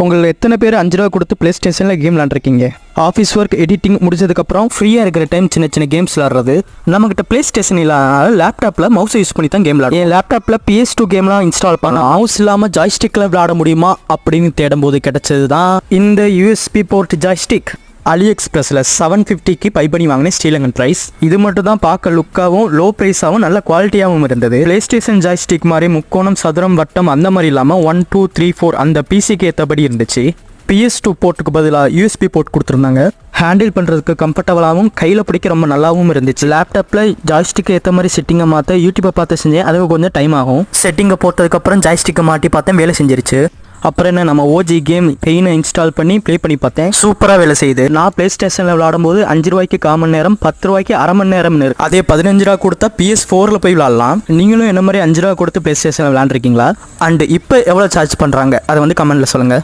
உங்களில் எத்தனை பேர் 5 ரூபா கொடுத்து ப்ளே ஸ்டேஷனில் கேம் விளாண்டுருக்கீங்க? ஆஃபீஸ் ஒர்க் எடிட்டிங் முடிச்சதுக்கப்புறம் ஃப்ரீயாக இருக்கிற டைம் சின்ன சின்ன கேம்ஸ் விளாட்றது. நம்மகிட்ட ப்ளே ஸ்டேஷன் இல்லாதனால லேப்டாப்பில் மவுஸை யூஸ் பண்ணி தான் கேம் விளாடும். என் லேப்டாப்பில் PS2 கேம்லாம் இன்ஸ்டால் பண்ண மவுஸ் இல்லாமல் ஜாய்ஸ்டிக்கில் விளாட முடியுமா அப்படின்னு தேடும்போது கிடைச்சது தான் இந்த USB போர்ட் ஜாய்ஸ்டிக். AliExpressல 750க்கு பை பண்ணி வாங்கினேன் ஸ்ரீலங்கன் ப்ரைஸ். இது மட்டும் தான் பார்க்க லுக்காகவும் லோ ப்ரைஸாகவும் நல்ல குவாலிட்டியாகவும் இருந்தது. ப்ளே ஸ்டேஷன் ஜாய்ஸ்டிக் மாதிரி முக்கோணம் சதுரம் வட்டம் அந்த மாதிரி இல்லாமல் 1 2 3 4 அந்த பிசிக்கு ஏற்றபடி இருந்துச்சு. PS2 போர்ட்டுக்கு பதிலாக USB போர்ட் கொடுத்துருந்தாங்க. ஹேண்டில் பண்ணுறதுக்கு கம்ஃபர்டபுளாகவும் கையில் பிடிக்க ரொம்ப நல்லாவும் இருந்துச்சு. லேப்டாப்பில் ஜாய்ஸ்டிக்கு ஏற்ற மாதிரி செட்டிங்கை மாற்ற யூடியூப்பை பார்த்து செஞ்சேன். அதுக்கு கொஞ்சம் டைம் ஆகும். செட்டிங்கை போட்டதுக்கப்புறம் ஜாய்ஸ்டிக்கை மாட்டி பார்த்தேன், வேலை செஞ்சிருச்சு. அப்புறம் என்ன, நம்ம OG கேம் பெயினை இன்ஸ்டால் பண்ணி ப்ளே பண்ணி பார்த்தேன். சூப்பராக வேலை செய்யுது. நான் ப்ளே ஸ்டேஷனில் விளாடும்போது 5 ரூபாய்க்கு 1/4 மணி நேரம், 10 ரூபாய்க்கு அரை மணி நேரம். அதே 15 ரூபா கொடுத்தா PS4ல் போய் விளாட்லாம். நீங்களும் என்ன மாதிரி 5 ரூபா கொடுத்து ப்ளே ஸ்டேஷனில் விளாண்டுருக்கீங்களா? அண்ட் இப்போ எவ்வளோ சார்ஜ் பண்ணுறாங்க அதை வந்து கமெண்ட்டில் சொல்லுங்கள்.